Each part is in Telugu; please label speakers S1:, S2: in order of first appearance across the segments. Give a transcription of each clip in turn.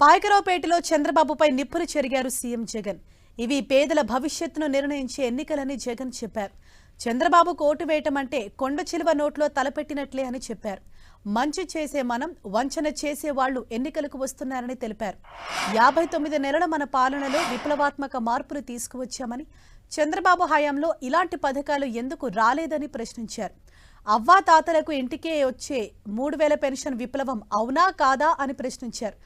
S1: పాయకరావుపేటలో చంద్రబాబుపై నిప్పులు చెరిగారు సీఎం జగన్. ఇవి పేదల భవిష్యత్తును నిర్ణయించే ఎన్నికలని జగన్ చెప్పారు. చంద్రబాబుకు ఓటు వేయటం అంటే కొండ చిలువ నోట్లో తలపెట్టినట్లే అని చెప్పారు. మంచి చేసే మనం, వంచన చేసే వాళ్లు ఎన్నికలకు వస్తున్నారని తెలిపారు. 59 నెలల మన పాలనలో విప్లవాత్మక మార్పులు తీసుకువచ్చామని, చంద్రబాబు హయాంలో ఇలాంటి పథకాలు ఎందుకు రాలేదని ప్రశ్నించారు. అవ్వా తాతలకు ఇంటికే వచ్చే 3000 పెన్షన్ విప్లవం అవునా కాదా అని ప్రశ్నించారు.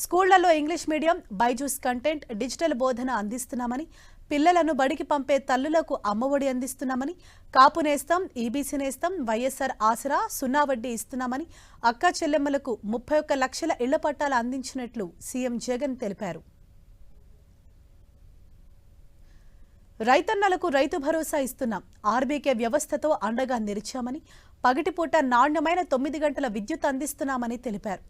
S1: స్కూళ్లలో English medium, Byju's content, digital బోధన అందిస్తున్నామని, పిల్లలను బడికి పంపే తల్లులకు అమ్మఒడి అందిస్తున్నామని, కాపు నేస్తం, ఈబీసీ నేస్తం, వైఎస్ఆర్ ఆసరా, సున్నా వడ్డీ ఇస్తున్నామని, అక్క చెల్లెమ్మలకు 31 లక్షల ఇళ్ల పట్టాలు అందించినట్లు సీఎం జగన్ తెలిపారు. రైతన్నలకు రైతు భరోసా ఇస్తున్నాం, ఆర్బీకే వ్యవస్థతో అండగా నిలిచామని, పగటిపూట నాణ్యమైన 9 గంటల విద్యుత్ అందిస్తున్నామని తెలిపారు.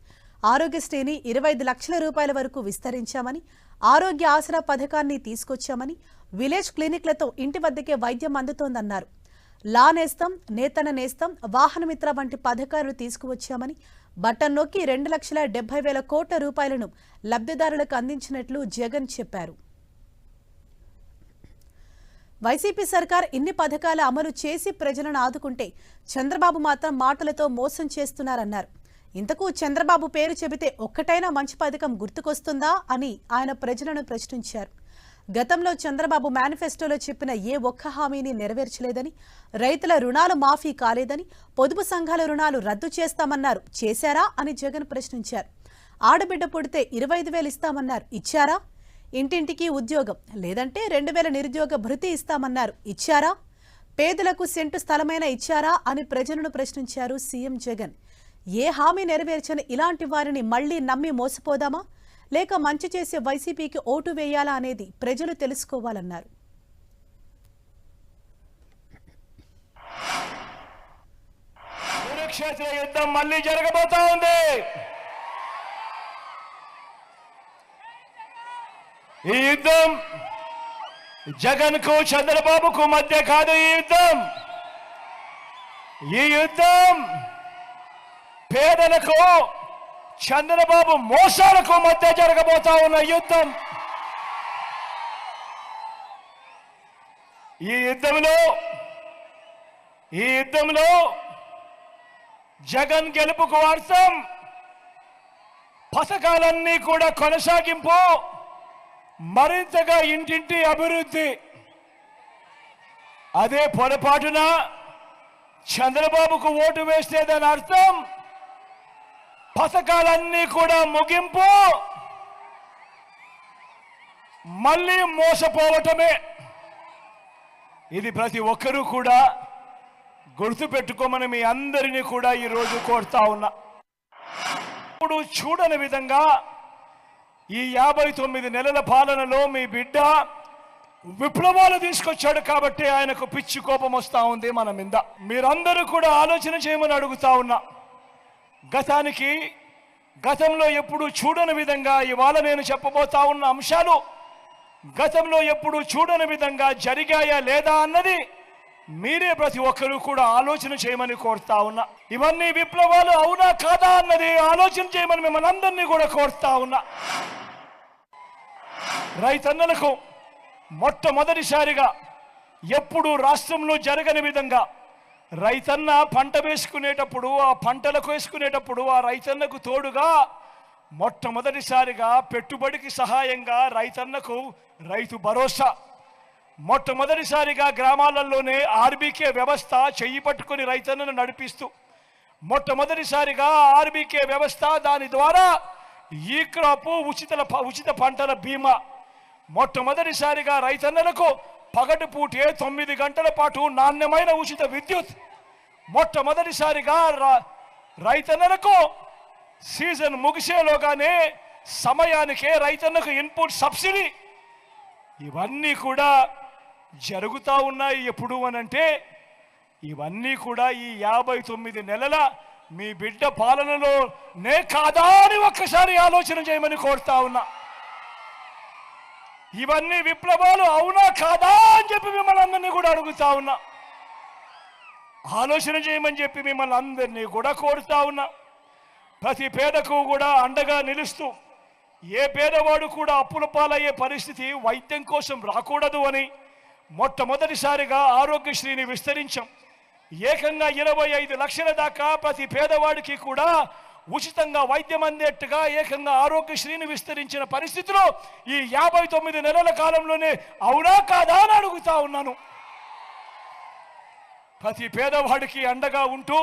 S1: ఆరోగ్యశ్రీని 25 లక్షల రూపాయల వరకు విస్తరించామని, ఆరోగ్య ఆసరా పథకాన్ని తీసుకొచ్చామని, విలేజ్ క్లినిక్లతో ఇంటి వద్దకే వైద్యం అందుతోందన్నారు. లా నేస్తం, నేతన నేస్తం, వాహనమిత్ర వంటి పథకాలను తీసుకువచ్చామని, బటన్ నొక్కి 2,70,000 కోట్ల రూపాయలను లబ్ధిదారులకు అందించినట్లు జగన్ చెప్పారు. వైసీపీ సర్కార్ ఇన్ని పథకాల అమలు చేసి ప్రజలను ఆదుకుంటే చంద్రబాబు మాత్రం మాటలతో మోసం చేస్తున్నారన్నారు. ఇంతకు చంద్రబాబు పేరు చెబితే ఒక్కటైనా మంచి పథకం గుర్తుకొస్తుందా అని ఆయన ప్రజలను ప్రశ్నించారు. గతంలో చంద్రబాబు మేనిఫెస్టోలో చెప్పిన ఏ ఒక్క హామీని నెరవేర్చలేదని, రైతుల రుణాలు మాఫీ కాలేదని, పొదుపు సంఘాల రుణాలు రద్దు చేస్తామన్నారు, చేశారా అని జగన్ ప్రశ్నించారు. ఆడబిడ్డ పుడితే 25,000 ఇస్తామన్నారు, ఇచ్చారా? ఇంటింటికి ఉద్యోగం లేదంటే 2,000 నిరుద్యోగ భృతి ఇస్తామన్నారు, ఇచ్చారా? పేదలకు సెంటు స్థలమైనా ఇచ్చారా అని ప్రజలను ప్రశ్నించారు సీఎం జగన్. ఏ హామీ నెరవేర్చని ఇలాంటి వారిని మళ్లీ నమ్మి మోసపోదామా, లేక మంచి చేసే వైసీపీకి ఓటు వేయాలా అనేది ప్రజలు తెలుసుకోవాలన్నారు.
S2: కురుక్షేత్ర యుద్ధం మళ్లీ జరగబోతా ఉంది. ఈ యుద్ధం జగన్ కు చంద్రబాబుకు మధ్య కాదు. ఈ యుద్ధం పేదలకు చంద్రబాబు మోసాలకు మధ్య జరగబోతా ఉన్న యుద్ధం. ఈ యుద్ధంలో జగన్ గెలుపుకు అర్థం పథకాలన్నీ కూడా కొనసాగింపు, మరింతగా ఇంటింటి అభివృద్ధి. అదే పొరపాటున చంద్రబాబుకు ఓటు వేస్తే దాని అర్థం పథకాలన్నీ కూడా ముగింపు, మళ్ళీ మోసపోవటమే. ఇది ప్రతి ఒక్కరూ కూడా గుర్తుపెట్టుకోమని మీ అందరినీ కూడా ఈరోజు కోరుతా ఉన్నా. ఇప్పుడు చూడని విధంగా ఈ 59 నెలల పాలనలో మీ బిడ్డ విప్లవాలు తీసుకొచ్చాడు కాబట్టి ఆయనకు పిచ్చి కోపం వస్తూ ఉంది మన మీద. మీరందరూ కూడా ఆలోచన చేయమని అడుగుతా ఉన్నా. గతంలో ఎప్పుడు చూడని విధంగా ఇవాళ నేను చెప్పబోతా ఉన్న అంశాలు గతంలో ఎప్పుడు చూడని విధంగా జరిగాయా లేదా అన్నది మీరే ప్రతి ఒక్కరూ కూడా ఆలోచన చేయమని కోరుతా ఉన్నా. ఇవన్నీ విప్లవాలు అవునా కాదా అన్నది ఆలోచన చేయమని మిమ్మల్ని అందరినీ కూడా కోరుతా ఉన్నా. రైతన్నలకు మొట్టమొదటిసారిగా ఎప్పుడు రాష్ట్రంలో జరగని విధంగా రైతన్న పంట వేసుకునేటప్పుడు, ఆ పంటలకు వేసుకునేటప్పుడు ఆ రైతన్నకు తోడుగా మొట్టమొదటిసారిగా పెట్టుబడికి సహాయంగా రైతన్నకు రైతు భరోసా, మొట్టమొదటిసారిగా గ్రామాలలోనే ఆర్బీకే వ్యవస్థ చెయ్యి పట్టుకుని రైతన్నను నడిపిస్తూ, మొట్టమొదటిసారిగా ఆర్బీకే వ్యవస్థ, దాని ద్వారా ఈ క్రాప్ ఉచిత పంటల బీమా, మొట్టమొదటిసారిగా రైతన్నలకు పగటిపూటే 9 గంటల పాటు నాణ్యమైన ఉచిత విద్యుత్, మొట్టమొదటిసారిగా రైతన్నలకు సీజన్ ముగిసేలోగానే సమయానికే రైతన్నకు ఇన్పుట్ సబ్సిడీ, ఇవన్నీ కూడా జరుగుతూ ఉన్నాయి. ఎప్పుడు అనంటే ఇవన్నీ కూడా ఈ 59 నెలల మీ బిడ్డ పాలనలోనే కాదా అని ఒక్కసారి ఆలోచన చేయమని కోరుతా ఉన్నా. ఇవన్నీ విప్లవాలు అవునా కాదా అని చెప్పి మిమ్మల్ని అందరినీ కూడా అడుగుతా ఉన్నా. ఆలోచన చేయమని చెప్పి మిమ్మల్ని అందరినీ కూడా కోరుతా ఉన్నా. ప్రతి పేదకు కూడా అండగా నిలుస్తూ ఏ పేదవాడు కూడా అప్పుల పాలయ్యే పరిస్థితి వైద్యం కోసం రాకూడదు అని మొట్టమొదటిసారిగా ఆరోగ్యశ్రీని విస్తరించాం. ఏకంగా 25 లక్షల దాకా ప్రతి పేదవాడికి కూడా ఉచితంగా వైద్యం అందేట్టుగా ఏకంగా ఆరోగ్యశ్రీని విస్తరించిన పరిస్థితిలో ఈ 59 నెలల కాలంలోనే అవునా కాదా అని అడుగుతా ఉన్నాను. ప్రతి పేదవాడికి అండగా ఉంటూ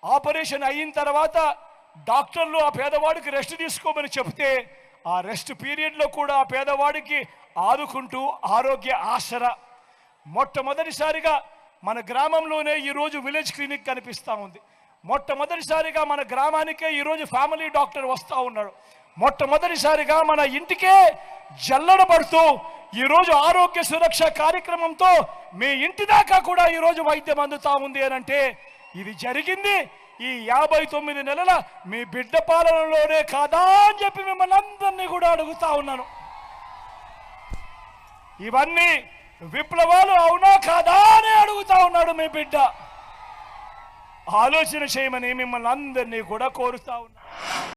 S2: ఆపరేషన్ అయిన తర్వాత డాక్టర్లు ఆ పేదవాడికి రెస్ట్ తీసుకోమని చెబితే ఆ రెస్ట్ పీరియడ్లో కూడా ఆ పేదవాడికి ఆదుకుంటూ ఆరోగ్య ఆసరా మొట్టమొదటిసారిగా మన గ్రామంలోనే ఈరోజు విలేజ్ క్లినిక్ కనిపిస్తూ ఉంది. మొట్టమొదటిసారిగా మన గ్రామానికే ఈరోజు ఫ్యామిలీ డాక్టర్ వస్తూ ఉన్నాడు. మొట్టమొదటిసారిగా మన ఇంటికే జల్లడ పడుతూ ఈరోజు ఆరోగ్య సురక్ష కార్యక్రమంతో మీ ఇంటి దాకా కూడా ఈరోజు వైద్యం అందుతా ఉంది అని అంటే ఇది జరిగింది ఈ 59 నెలల మీ బిడ్డ పాలనలోనే కాదా అని చెప్పి మిమ్మల్ని అందరినీ కూడా అడుగుతా ఉన్నాను. ఇవన్నీ విప్లవాలు అవునా కాదా అని అడుగుతా ఉన్నాడు మీ బిడ్డ. ఆలోచన చేయమని మిమ్మల్ని అందరినీ కూడా కోరుతా ఉన్నా.